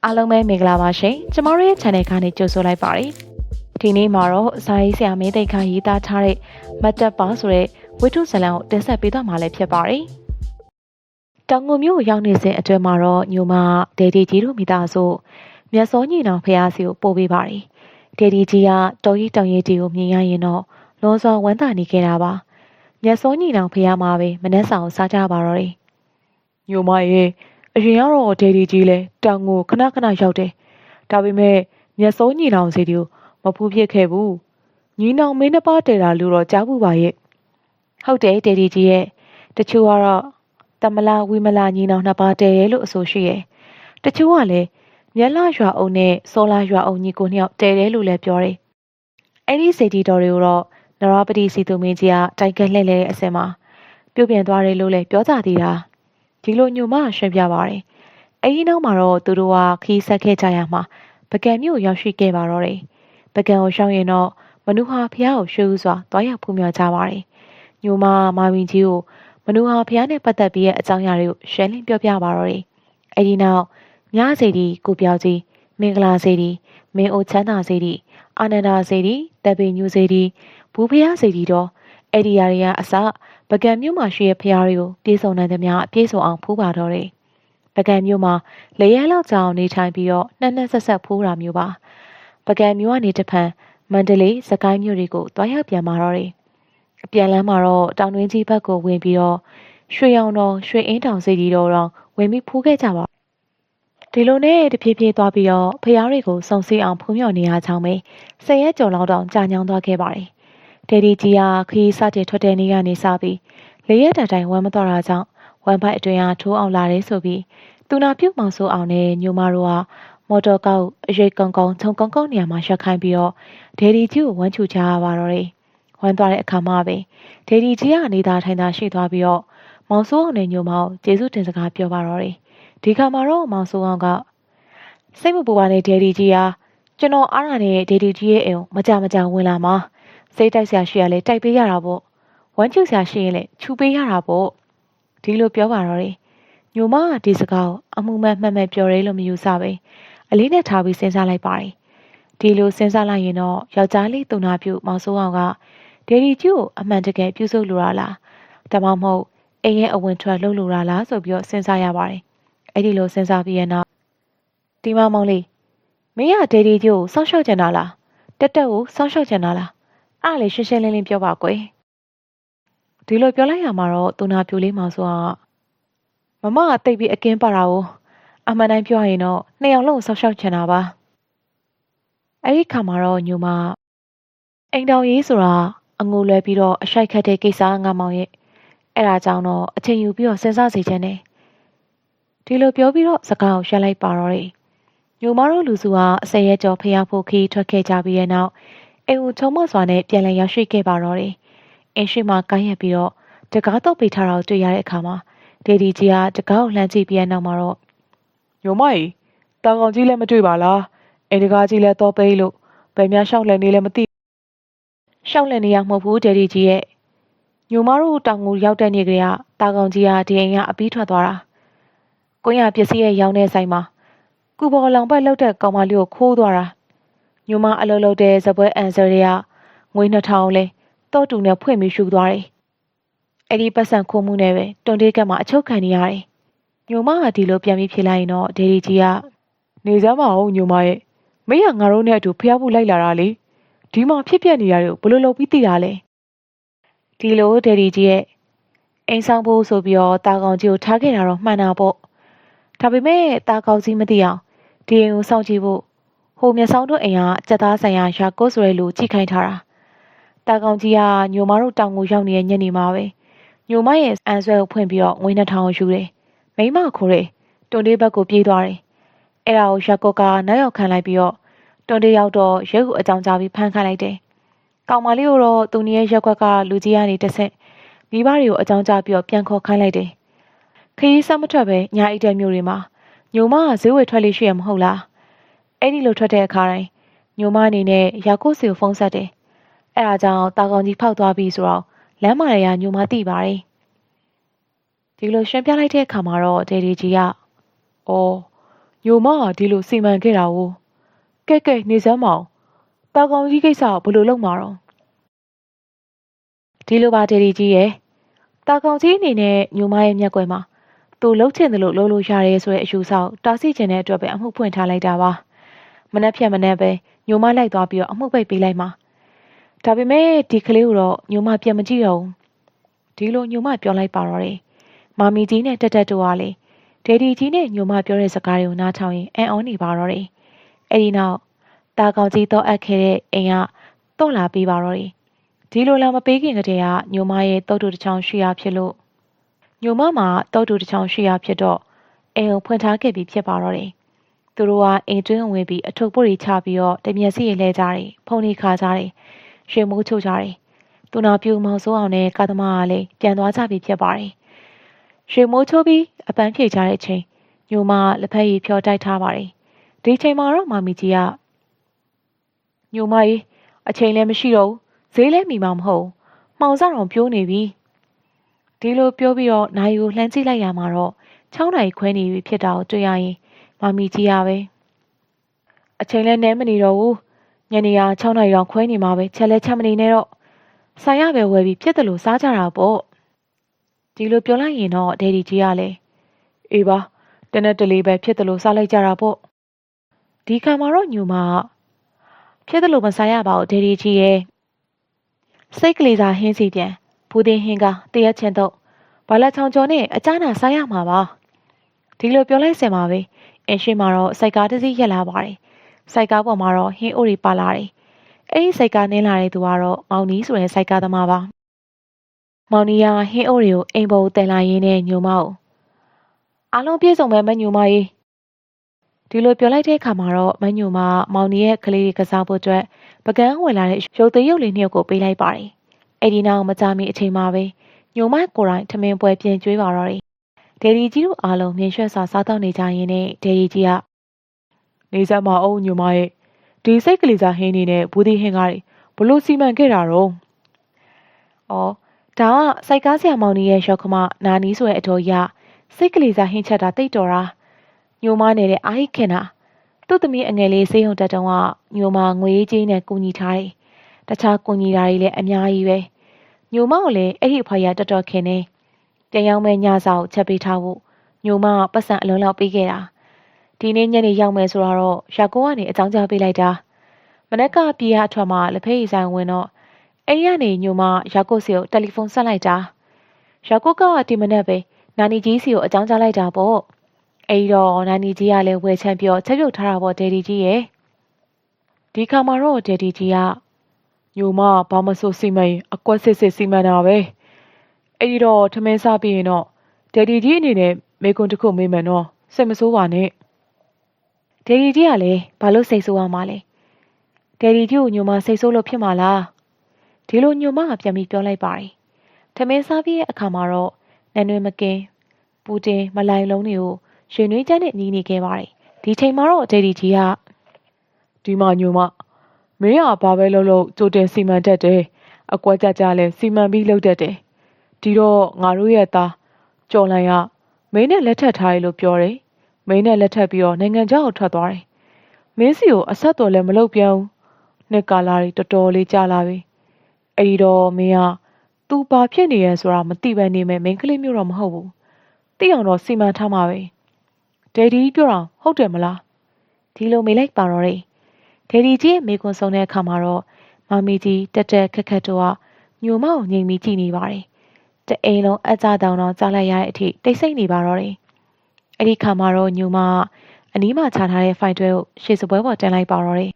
အားလုံးပဲမင်္ဂလာပါရှင်ကျမတို့ရဲ့ channel ကနေကြိုဆိုလိုက်ပါတယ်ဒီနေ့မှာတော့ဇာရေးဆရာမင်းသိက္ခာရေးသားထားတဲ့မတ်တပ်ပါဆိုတဲ့ဝိထုဇလံကိုတင်ဆက်ပေးသွားမှာလည်းဖြစ်ပါတယ်တောင်ငူမြို့ရောက်နေစဉ်အတွင်းမှာတော့ညိုမဒေဒီကြီးတို့မိသားစုမြတ်စောညီနောင်ဖះစီကိုပို့ပေးပါတယ်ဒေဒီကြီးကတော်ကြီးတောင်ကြီးကိုမြင်ရရင်တော့လွန်စွာဝမ်းသာနေခဲ့တာပါမြတ်စောညီနောင်ဖះမှာပဲမနှက်ဆောင်စားကြပါတော့တယ်ညိုမရဲ့အရင်ကတော့ဒေဒီကြီးလဲတောင်ကိုခဏခဏရောက်တယ်ဒါပေမဲ့မျက်စိုးညီနောင်စီတို့မဖူးဖြစ်ခဲ့ဘူးညီနောင်မင်းနှစ်ပါးတည်တာလို့တော့ကြားဘူးပါရဲ့ဟုတ်တယ်ဒေဒီကြီးရဲ့တချို့ကတော့တမလာဝီမလာညီနောင်နှစ်ပါးတည်တယ်လို့အဆိုရှိရဲ့တချို့ကလည်းမျက်လာရွာအုံနဲ့စောလာရွာအုံညီကိုနှစ်ယောက်တည်တယ်လို့လည်းပြောတယ်အဲ့ဒီစေတီတော်တွေကိုတော့နရပတိစီသူမင်းကြီးကတိုင်ကက်လှည့်လဲတဲ့အစင်မှာပြုတ်ပြန်သွားတယ်လို့လည်းပြောကြသေးတာဒီလိုညိုမရှင်းပြပါတယ်အဲ့ဒီနောက်မှာတော့သူတို့ကခီးဆက်ခဲ့ကြရမှာပကံမြို့ရောက်ရှိခဲ့ပါတော့တယ်ပကံကိုရှောင်းရင်တော့မနုဟာဖះကိုရှေးဥစွာတွားရောက်ဖူးမြော်ကြပါတယ်ညိုမမာမင်းကြီးကိုမနုဟာဖះနဲ့ပတ်သက်ပြီးရဲ့အကြောင်းအရာတွေကိုရှင်းလင်းပြောပြပါတော့တယ်အဲ့ဒီနောက်မြစီတီကိုပြောက်ကြီးမင်္ဂလာစီတီမင်းအိုချမ်းသာစီတီအာနန္ဒာစီတီတပ်ပိညူစီတီဘူးဖះစီတီတော့အဲ့ဒီယာတွေကအစပကံမြို့မှာရှိတဲ့ဖះတွေကိုပြေဆုံးနိုင်သမျှပြေဆုံးအောင်ဖူးပါတော့တယ်ပကံမြို့မှာလေရဲလောက်ကြောင်နေထိုင်ပြီးတော့နှစ်ဆက်ဆက်ဖိုးတာမျိုးပါပကံမြို့ကနေတဖန်မန္တလေးစကိုင်းမြို့တွေကိုတွားရောက်ပြန်มาတော့တယ်အပြန်လမ်းမှာတော့တောင်တွင်းကြီးဘက်ကိုဝင်ပြီးတော့ရွှေရောင်တော်ရွှေအင်းတောင်စီတီတော်ဝင်ပြီးဖိုးခဲ့ကြပါဒီလိုနဲ့တဖြည်းဖြည်းသွားပြီးတော့ဖျားတွေကိုစုံစည်းအောင်ဖုံးမြော်နေရချောင်းပဲ10ရက်ကျော်လောက်တောင်ကြာညောင်းသွားခဲ့ပါတယ်ဒေဒီကြီးကခီးစတဲ့ထွက်တဲ့နေ့ကနေစပြီးလေရက်တိုင်ဝမ်းမတော်တာကြောင့်ဝမ်းပိုက်အတွင်းအားထိုးအောင်လာတယ်ဆိုပြီးသူနာပြုတ်မောင်ဆိုအောင်နဲ့ညိုမတို့ကမော်တော်ကောက်အရိတ်ကုန်းကုန်းခြုံကုန်းကုန်းနေရာမှာရှက်ခိုင်းပြီးတော့ဒေဒီကြီးကိုဝမ်းချူချရပါတော့တယ်ဝမ်းသွားတဲ့အခါမှာပဲဒေဒီကြီးကနေသားထိုင်သားရှိသွားပြီးတော့မောင်ဆိုးအောင်နဲ့ညိုမကိုကျေးဇူးတင်စကားပြောပါတော့တယ်ဒီခါမှာတော့မောင်ဆိုးအောင်ကစိတ်မပူပါနဲ့ဒေဒီကြီးဟာကျွန်တော်အားရတဲ့ဒေဒီကြီးရဲ့အိမ်ကိုမကြဝင်လာမှာစိတ်တိုက်ဆရာရှိရလဲတိုက်ပေးရတာပေါ့ဝမ်းချူဆရာရှိရင်လဲချူပေးရတာပေါ့ဒီလိုပြောပါတော့တယ်ညိုမကဒီစကားကိုအမှုမဲ့မှတ်မဲ့ပြောရဲလို့မယူဆပဲအလေးနဲ့ထားပြီးစဉ်းစားလိုက်ပါတယ်ဒီလိုစဉ်းစားလိုက်ရင်တော့ယောက်ျားလေးသူနာပြုမောင်စိုးအောင်ကဒေဒီကျူကိုအမှန်တကယ်ပြုစုလိုတာလားဒါမှမဟုတ်အိမ်ရဲ့အဝင်ထွက်လုပ်လိုတာလားဆိုပြီးတော့စဉ်းစားရပါတယ်အဲ့ဒီလိုစဉ်းစားပြီးရနောက်ဒီမောင်လေးမင်းကဒေဒီကျူကိုစောင့်ရှောက်ချင်တာလားတက်တက်ကိုစောင့်ရှောက်ချင်တာလားအဲ့လေရှင်းရှင်းလင်းလင်းပြောပါကွယ်ဒီလိုပြောလိုက်ရမှာတော့သူနာပြုလေးမောင်စိုးအောင်မမကတိတ်ပြီးအကင်းပါတာကိုအမှန်တိုင်းပြောရင်တော့နှစ်ယောက်လုံးဆောက်ရှောက်ချင်တာပါအဲ့ဒီခါမှာတော့ညိုမအိမ်တော်ရေးဆိုတာအငိုလွယ်ပြီးတော့အရှိုက်ခတ်တဲ့ကိစ္စငါမောင်ရဲ့အဲ့ဒါကြောင့်တော့အချိန်ယူပြီးတော့စဉ်းစားစေချင်တယ်ဒီလိုပြောပြီးတော့စကားကိုရပ်လိုက်ပါတော့တယ်ညိုမတို့လူစုဟာ10ရက်ကျော်ဖျားဖို့ခီးထွက်ခဲ့ကြပြီးတဲ့နောက်အိမ်ကိုချုံမစွာနဲ့ပြန်လည်ရောက်ရှိခဲ့ပါတော့တယ်အင်းရှိမှကိုင်းရက်ပြီးတော့တကားတော့ပိတ်ထားတာကိုတွေ့ရတဲ့အခါမှာဒေဒီကြီးကတကားကိုလှမ်းကြည့်ပြီးတဲ့နောက်မှာတော့ညိုမကြီးတာကောင်ကြီးလည်းမတွေ့ပါလားအိမ်တကားကြီးလည်းတော့ပိတ်လို့ဘယ်များရှောက်လဲနေလည်းမသိရှောက်လဲနေရမဟုတ်ဘူးဒေဒီကြီးရဲ့ညိုမတို့တောင်ကိုရောက်တဲ့နေ့ကလေးကတာကောင်ကြီးကဒီအိမ်ကအပြီးထွက်သွားတာကိုရပစ္စည်းရဲ့ရောင်းတဲ့ဆိုင်မှာကူပေါ်လောင်ပတ်လောက်တဲ့ကောင်မလေးကိုခိုးသွားတာညိုမအလုပ်လုပ်တဲ့ဇပွဲအန်ဆာတွေကငွေ2000လဲတော့တူနဲ့ဖွင့်ပြီးရှူသွားတယ်အဲ့ဒီပတ်စံခိုးမှုနဲ့ပဲတွန်တေးကတ်မှာအချုပ်ခံနေရတယ်ညိုမကဒီလိုပြန်ပြီးဖြေလိုက်ရင်တော့ဒေဒီကြီးကနေစမ်းမအောင်ညိုမရဲ့မင်းကငါတို့နဲ့အတူဖျားဖို့လိုက်လာတာလေဒီမှာဖြစ်ပျက်နေရတဲ့ကိုဘယ်လိုလုပ်ပြီးသိတာလဲဒီလိုဒေဒီကြီးရဲ့အိမ်ဆောင်ဖို့ဆိုပြီးတော့တာကောင်ကြီးကိုထားခဲ့တာတော့မှန်တာပေါ့ဒါပေမဲ့တာကောင်ကြီးမသိအောင်ဒီအိမ်ကိုစောင့်ကြည့်ဖို့ဟိုမျက်စောင်းတို့အိမ်ကစက်သားဆိုင်ရာရာကိုဆိုရဲလူကြည့်ခိုင်းထားတာတာကောင်ကြီးကညိုမတို့တောင်ကိုရောက်နေတဲ့ညနေမှာပဲညိုမရဲ့အန်ဆွဲကိုဖွင့်ပြီးတော့ငွေ2000ကိုယူတယ်မိမခိုးတယ်တွန်တေးဘက်ကိုပြေးသွားတယ်အဲ့ဒါကိုရက်ကော့ကနောက်ရောက်ခံလိုက်ပြီးတော့တွန်တေးရောက်တော့ရဲကိုအကြောင်းကြားပြီးဖမ်းခိုင်းလိုက်တယ်ကောင်မလေးကိုတော့သူနေရဲ့ရက်ကွက်ကလူကြီးကနေတစ်ဆက်မိဘတွေကိုအကြောင်းကြားပြီးတော့ပြန်ခေါ်ခိုင်းလိုက်တယ်ခရီးစမထွက်ပဲညာအိတ်တဲ့မျိုးတွေမှာညိုမကဈေးဝယ်ထွက်လေးရှိရမဟုတ်လားအဲ့ဒီလိုထွက်တဲ့အခါတိုင်းညိုမအနေနဲ့ရာကိုစီကိုဖုန်းဆက်တယ်အဲ့ဒါကြောင့်တာကောင်ကြီးဖောက်သွားပြီဆိုတော့လမ်းမတွေကညိုမသိပါတယ်ဒီလိုရှင်းပြလိုက်တဲ့အခါမှာတော့ဒေဒီကြီးကအော် ညိုမကဒီလိုစီမံခဲ့တာကိုကဲနေစမ်းမအောင်တာကောင်ကြီးကိစ္စဘယ်လိုလုပ်မှာတော့ ဒီလိုပါဒေဒီကြီးရဲ့တာကောင်ကြီးအနေနဲ့ညိုမရဲ့မျက်ကွယ်မှာသူလှုပ်ချင်တယ်လို့လှုပ်လို့ရတယ်ဆိုတဲ့အယူဆောက်တားဆီးခြင်းတဲ့အတွက်ပဲအမှုဖွင့်ထားလိုက်တာပါမနှက်ဖြတ်မနှက်ပဲညိုမလိုက်သွားပြီးတော့အမှုပိတ်ပေးလိုက်မှာဒါပေမဲ့ဒီကလေးကိုတော့ညိုမပြန်မကြည့်တော့ဘူးဒီလိုညိုမပြောလိုက်ပါတော့တယ်မာမီကြီးနဲ့တက်တို့ကလေဒေဒီကြီးနဲ့ညိုမပြောတဲ့စကားတွေကိုနားထောင်ရင်အံ့ဩနေပါတော့တယ်အဲ့ဒီနောက်တာကောင်ကြီးတော့အပ်ခဲ့တဲ့အိမ်ကတော့လာပေးပါတော့တယ်ဒီလိုလာမပေးခင်ကတည်းကညိုမရဲ့တောက်တူတစ်ချောင်းရှိရဖြစ်လို့ညိုမမှာတောက်တူတစ်ချောင်းရှိရဖြစ်တော့အိမ်ကိုဖွင့်ထားခဲ့ပြီးဖြစ်ပါတော့တယ်သူတို့ကအိမ်တွင်းဝင်ပြီးအထုပ်ပုတ်တွေချပြီးတော့တမျက်စိရလဲကြတယ်ဖုန်တွေခါကြတယ်ရွှေမိုးချို့ကြတယ်သူနာပြူမောင်စိုးအောင်နဲ့ကာသမားကလည်းပြန်သွားကြပြီးဖြစ်ပါတယ်ရွှေမိုးချိုးပြီးအပန်းဖြေကြတဲ့အချိန်ညိုမလက်ဖက်ရည်ဖြောတိုက်ထားပါတယ်ဒီချိန်မှာတော့မာမီကြီးကညိုမကြီးအချိန်လည်းမရှိတော့ဘူးဈေးလည်းမိမှာမဟုတ်မှောင်စားအောင်ပြိုးနေပြီဒီလိုပြောပြီးတော့နိုင်ကိုလှမ်းကြည့်လိုက်ရမှာတော့6နာရီခွဲနေပြီဖြစ်တာကိုတွေ့ရရင်မာမီကြီးကပဲအချိန်လည်းနဲမနေတော့ဘူးညနေက6နာရီတော့ခွဲနေမှာပဲချက်လဲချက်မနေနဲ့တော့ဆိုင်ရပဲဝယ်ပြီးဖြစ်တယ်လို့စားကြတာပေါ့ဒီလိုပြောလိုက်ရင်တော့ဒေဒီကြီးကလည်းအေးပါတနေ့တလေးပဲဖြစ်တယ်လို့စားလိုက်ကြတာပေါ့ဒီခါမှာတော့ညိုမဖြစ်တယ်လို့မစားရပါဘူးဒေဒီကြီးရဲ့စိတ်ကလေးစားဟင်းစီပြန်ဘူတင်ဟင်းကတရက်ချင်းတော့ဘာလက်ချောင်းကျော်နဲ့အကြနာစားရမှာပါဒီလိုပြောလိုက်စင်ပါပဲအင်းရှိမှာတော့စိုက်ကားတစ်စီးရက်လာပါတယ်စိုက်ကားပေါ်မှာတော့ဟင်းအိုတွေပါလာတယ်အဲ့ဒီစိုက်ကားနင်းလာတဲ့သူကတော့မောင်နီဆိုတဲ့စိုက်ကားသမားပါမောင်နီကဟင်းအိုတွေကိုအိမ်ပေါ်တင်လာရင်းနဲ့ညိုမကိုအားလုံးပြည့်စုံမဲ့မညိုမကြီးဒီလိုပြောလိုက်တဲ့အခါမှာတော့မညိုမမောင်နီရဲ့ကလေးတွေကစားဖို့အတွက်ပကန်းဝင်လာတဲ့ရုပ်သေးရုပ်လေးနှစ်ယောက်ကိုပေးလိုက်ပါတယ်အဲ့ဒီနောက်မကြမီအချိန်မှာပဲညိုမကိုယ်တိုင်ထမင်းပွဲပြင်ကျွေးပါတော့တယ်ဒေဒီကြီးတို့အားလုံးမြင်ရွှဲစွာစားတော့နေကြရင်းနဲ့ဒေဒီကြီးကနေစမ်းမအောင်ညိုမရဲ့ဒီစိတ်ကလေးစားဟင်းနေနဲ့ဘူးဒီဟင်းကားတွေဘလို့စီမံခဲ့တာတော့။အော်ဒါကစိုက်ကားဆရာမောင်ကြီးရဲ့ရောက်ခမနာနီးဆိုတဲ့အတော်ရစိတ်ကလေးစားဟင်းချက်တာတိတ်တော်တာညိုမနေတဲ့အာဟိခင်တာသူ့သမီးအငယ်လေးစေးုံတက်တုံးကညိုမငွေကြီးနဲ့ကူညီထားတယ်။တခြားကူညီတာတွေလည်းအများကြီးပဲ။ညိုမကိုလည်းအဲ့ဒီအဖွားရတော်တော်ခင်နေ။ပြန်ရောက်မဲ့ညစာကိုချက်ပေးထားဖို့ညိုမပတ်စံအလုံးလောက်ပေးခဲ့တာ။ဒီနေ့ညနေရောက်မယ်ဆိုတော့ရာကိုကနေအကြောင်းကြားပေးလိုက်တာမနက်ကပြေးရအထွက်မှာလက်ဖေးရည်ဆိုင်ဝင်တော့အဲ့ဒီကနေညိုမရာကိုစီကိုတယ်လီဖုန်းဆက်လိုက်တာရာကိုကဒီမနက်ပဲနာနီကြီးစီကိုအကြောင်းကြားလိုက်တာပေါ့အဲ့တော့နာနီကြီးကလည်းဝယ်ချမ်းပြောချက်ပြုတ်ထားတာပေါ့ဒေဒီကြီးရဲ့ဒီခါမှာတော့ဒေဒီကြီးကညိုမဘာမဆိုစီမံအကွက်စစ်စီမံတာပဲအဲ့ဒီတော့ထမင်းစားပြီးရင်တော့ဒေဒီကြီးအနေနဲ့မေကွန်တစ်ခုမေးမယ်နော်စိတ်မဆိုးပါနဲ့ဒေဒီကြီးကလည်းဘာလို့စိတ်ဆိုးရမှာလဲဒေဒီကြီးကိုညိုမစိတ်ဆိုးလို့ဖြစ်မှာလားဒီလိုညိုမကပြန်ပြီးပြောလိုက်ပါတယ်ထမင်းစားပြီးရဲ့အခါမှာတော့နန်းနွေမကင်းပူတင်မလိုင်လုံးတွေကိုရွှေနွေးချမ်းနဲ့ညီးနေခဲ့ပါတယ်ဒီချိန်မှာတော့ဒေဒီကြီးကဒီမှာညိုမမင်းကဘာပဲလုပ်လို့ကြိုတင်စီမံတတ်တယ်အကွက်ကြကြလဲစီမံပြီးလုပ်တတ်တယ်ဒီတော့ငါတို့ရဲ့သားကျော်လန်ကမင်းနဲ့လက်ထပ်ထားရလို့ပြောတယ်မင်းနဲ့လက်ထပ်ပြီးတော့နိုင်ငံခြားကိုထွက်သွားတယ်မင်းစီကိုအဆက်တော်လည်းမလုပ်ပြန်ဘူးနှစ်ကာလာတွေတော်တော်လေးကြာလာပြီအဲ့ဒီတော့မင်းကသူဘာဖြစ်နေရဲဆိုတာမသိပဲနေမယ်မင်းကလေးမျိုးတော့မဟုတ်ဘူးသိအောင်တော့စီမံထားမှာပဲဒေဒီပြောတာဟုတ်တယ်မလားဒီလိုမေးလိုက်ပါတော့တယ်ဒေဒီကြီးရဲ့မိကွန်ဆုံးတဲ့အခါမှာတော့မမီကြီးတက်တက်ခက်ခက်တို့ကညိုမကိုငြိမ်ပြီးကြည့်နေပါတယ်တအိမ်လုံးအကြတောင်တော့ကြားလိုက်ရတဲ့အထိတိတ်ဆိတ်နေပါတော့တယ်အဲ့ဒီခါမှာတော့ညိုမအနီးမှာခြားထားတဲ့ဖိုင်တွဲကိုရှေ့စပွဲပေါ်တင်လိုက်ပါတော့တယ်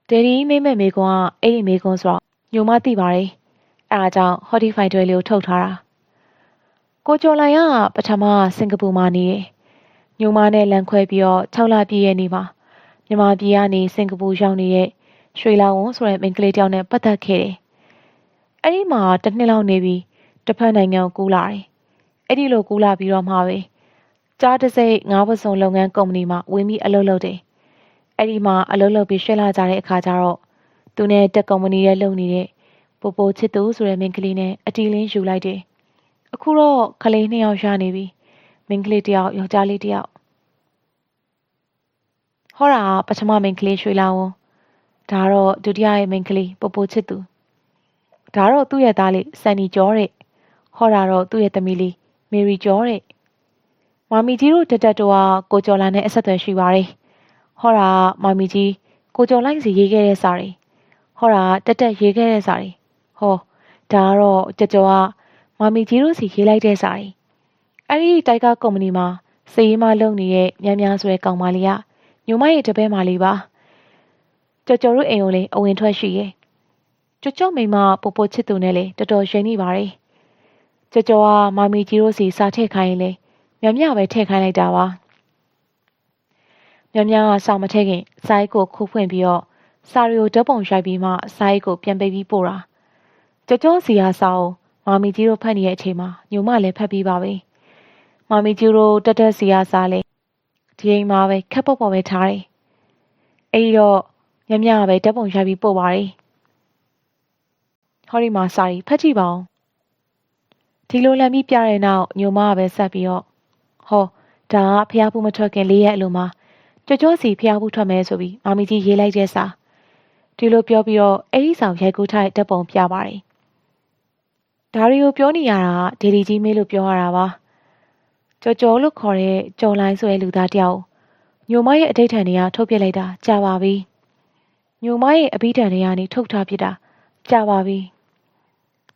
ဒေဒီမိမ့်မဲ့မိကွန်ကအဲ့ဒီမိကွန်ဆိုတော့ညိုမသိပါတယ်အဲဒါကြောင့်ဟော်ဒီဖိုင်တွဲလေးကိုထုတ်ထားတာကိုကျော်လိုင်ကပထမစင်ကာပူမှာနေတယ်ညိုမနဲ့လန်ခွဲပြီးတော့6လပြည့်ရဲ့နေ့မှာမြန်မာပြည်ကနေစင်ကာပူရောက်နေတဲ့ရွှေလာဝွန်ဆိုတဲ့မိန်းကလေးတယောက်နဲ့ပတ်သက်ခဲ့တယ်အဲ့ဒီမှာတစ်နှစ်လောက်နေပြီးတစ်ဖက်နိုင်ငံကိုကူးလာတယ်အဲ့ဒီလိုကူးလာပြီးတော့မှပဲကြားတစိမ့်ငါးပစုံလုပ်ငန်းကုမ္ပဏီမှာဝင်ပြီးအလုပ်လုပ်တယ်အဲ့ဒီမှာအလုပ်လုပ်ပြီးရွှေလာကြတဲ့အခါကျတော့သူနဲ့တက်ကုမ္ပဏီရဲ့လုပ်နေတဲ့ပိုပိုချစ်သူဆိုတဲ့မိန်းကလေးနဲ့အတီလင်းယူလိုက်တယ်အခုတော့ကလေး2ယောက်ရနေပြီမိန်းကလေး1ယောက်ယောက်ျားလေး1ယောက် ဟောတာပထမမိန်းကလေးရွှေလာဝန်ဒါတော့ဒုတိယရဲ့မိန်းကလေးပိုပိုချစ်သူဒါတော့သူ့ရဲ့သားလေးစန်နီကျော်တဲ့ဟောတာတော့သူ့ရဲ့သမီးလေးမေရီကျော်တဲ့မမီကြီးတို့တက်တို့ကကိုကျော်လာနဲ့အဆက်အသွယ်ရှိပါတယ်ဟောတာမမီကြီးကိုကျော်လိုက်စီရေးခဲ့တဲ့စာတွေဟောတာတက်ရေးခဲ့တဲ့စာတွေဟောဒါကတော့ကျော်ကမမီကြီးတို့စီရေးလိုက်တဲ့စာတွေအဲ့ဒီတိုက်ကကုမ္ပဏီမှာစေးမလုပ်နေတဲ့များဆိုတဲ့ကောင်မလေးကညိုမရဲ့တပည့်မလေးပါကျော်တို့အိမ်ကိုလေအဝင်ထွက်ရှိရဲ့ကျော်မိမပိုပိုချစ်သူနဲ့လေတော်တော်ရှိနေပါတယ်ကျော်ကမမီကြီးတို့စီစားထည့်ခိုင်းရင်လေမြပဲထည့်ခိုင်းလိုက်တာပါမြကစာမထည့်ခင်စာရေးကိုခိုးဖွင့်ပြီးတော့စာရီကိုဓာတ်ပုံရိုက်ပြီးမှစာရေးကိုပြန်ပေးပြီးပို့တာကျော်စီဟာစာကိုမမီကြီးတို့ဖတ်နေတဲ့အချိန်မှာညိုမလည်းဖတ်ပြီးပါပဲမမီကြီးတို့တက်စီဟာစာလေဒီအိမ်မှာပဲခက်ပေါ့ပေါ့ပဲထားတယ်အဲ့ဒီတော့မြပဲဓာတ်ပုံရိုက်ပြီးပို့ပါတယ်ဟောဒီမှာစာရီဖတ်ကြည့်ပါဦးဒီလိုလမ်းပြီးပြတဲ့နောက်ညိုမကပဲဆက်ပြီးတော့ဟောဒါကဖျားဖူးမထွက်ခင်၄ရက်အလိုမှာကျော်စီဖျားဖူးထွက်မယ်ဆိုပြီးမမီကြီးရေးလိုက်တဲ့စာဒီလိုပြောပြီးတော့အဲ့ဒီဆောင်ရိုက်ကူးထားတဲ့ဓာတ်ပုံပြပါတယ်ဒါတွေကိုပြောနေရတာဒေဒီကြီးမေးလို့ပြောရတာပါကျော်လို့ခေါ်တဲ့ကျော်လိုင်းဆိုတဲ့လူသားတယောက်ညိုမရဲ့အဋိဌာန်တွေကထုတ်ပြလိုက်တာကြာပါပြီညိုမရဲ့အဘိဓာန်တွေကနေထုတ်ထားပြတာကြာပါပြီ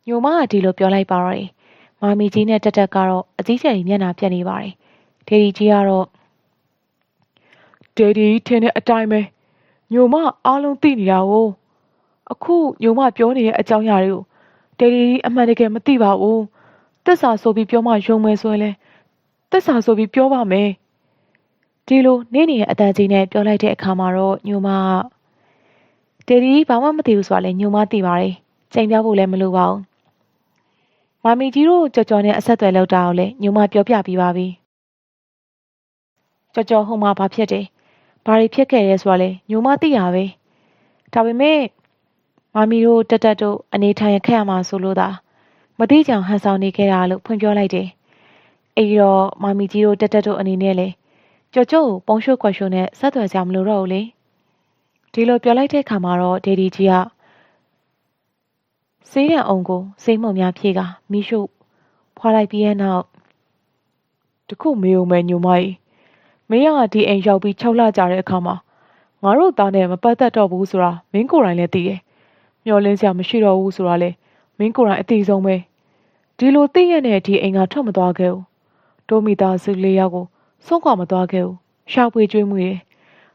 ညိုမကဒီလိုပြောလိုက်ပါတော့တယ်မမီကြီးနဲ့တက်ကတော့အကြီးကျယ်ကြီးမျက်နှာပြက်နေပါတယ်ဒေဒီကြီးကတော့ဒေဒီထင်းတဲ့အတိုင်းပဲညိုမအားလုံးသိနေတာကိုအခုညိုမပြောနေတဲ့အကြောင်းအရာတွေကိုဒေဒီအမှန်တကယ်မသိပါဘူးတက်စာဆိုပြီးပြောမှယုံမယ်ဆိုရင်လဲတက်စာဆိုပြီးပြောပါမယ်ဒီလိုနေနေရဲ့အတန်ကြီးနဲ့ပြောလိုက်တဲ့အခါမှာတော့ညိုမဒေဒီဘာမှမသိဘူးဆိုတာလဲညိုမသိပါတယ်ချိန်ပြဖို့လည်းမလိုပါဘူးမမီကြီးတို့ကျော်နဲ့အဆက်အသွယ်လောက်တာကိုလည်းညိုမပြောပြပြီးပါပြီကျော်ဟိုမှာဘာဖြစ်တယ်ဘာတွေဖြစ်ခဲ့ရဲဆိုတာလဲညိုမသိရပဲဒါပေမဲ့မမီတို့တက်တို့အနေထိုင်ခက်ရမှာဆိုလို့သာမသိကြအောင်ဟန်ဆောင်နေခဲ့တာလို့ဖွင့်ပြောလိုက်တယ်အဲ့ဒီတော့မမီကြီးတို့တက်တို့အနေနဲ့လေကျော်ကိုပုံရွှတ်ကွက်ရွှတ်နဲ့ဆက်သွယ်ကြမလို့တော့ဘူးလေဒီလိုပြောလိုက်တဲ့ခါမှာတော့ဒေဒီကြီးကစေးရန်အောင်ကိုစိတ်မှုန်များဖြေကမိရှုဖွာလိုက်ပြီးရဲ့နောက်တခုမေးုံမဲ့ညိုမကြီးမင်းကဒီအိမ်ရောက်ပြီး6လကြာတဲ့အခါမှာငါတို့သားနဲ့မပတ်သက်တော့ဘူးဆိုတာမင်းကိုယ်တိုင်လည်းသိတယ်မျောလင်းစရာမရှိတော့ဘူးဆိုတာလည်းမင်းကိုယ်တိုင်အသိဆုံးပဲဒီလိုသိရတဲ့ဒီအိမ်ကထွက်မသွားခဲ့ဘူးတို့မိသားစု၄ယောက်ကိုဆုံးခွာမသွားခဲ့ဘူးရှာဖွေကြွေးမှုရ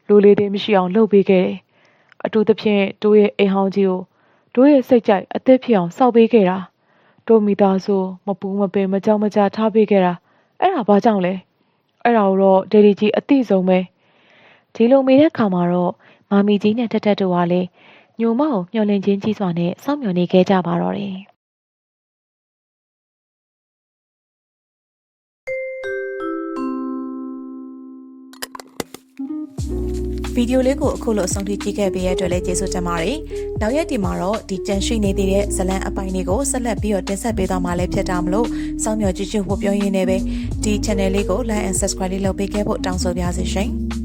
လူလေးတွေမရှိအောင်လှုပ်ပေးခဲ့တယ်အထူးသဖြင့်တို့ရဲ့အိမ်ဟောင်းကြီးကိုတို့ရဲ့စိတ်ကြိုက်အသက်ဖြစ်အောင်စောက်ပေးခဲ့တာတို့မိသားစုမပူးမပင်မကြောက်မကြထားပေးခဲ့တာအဲ့ဒါဘာကြောင့်လဲအဲ့ဒါတော့ဒေဒီကြီးအသိဆုံးပဲဒီလိုမေးတဲ့ခါမှာတော့မမီကြီးနဲ့တက်တို့ကလည်းညိုမကိုမျှော်လင့်ခြင်းကြီးစွာနဲ့စောင့်မျှော်နေခဲ့ကြပါတော့တယ်ဗီဒီယိုလေးကိုအခုလိုအဆုံးထိကြည့်ခဲ့ပေးရတဲ့အတွက်လည်းကျေးဇူးတင်ပါတယ်။နောက်ရက်ဒီမှာတော့ဒီကြန့်ရှိနေသေးတဲ့ဇလံအပိုင်းလေးကိုဆက်လက်ပြီးတော့တင်ဆက်ပေးသွားမှာလည်းဖြစ်တာမလို့စောင့်မျှော်ကြည့်ဖို့ပြောရင်းနဲ့ပဲဒီ channel လေးကို like and subscribe လေးလုပ်ပေးခဲ့ဖို့တောင်းဆိုပါရစေရှင်။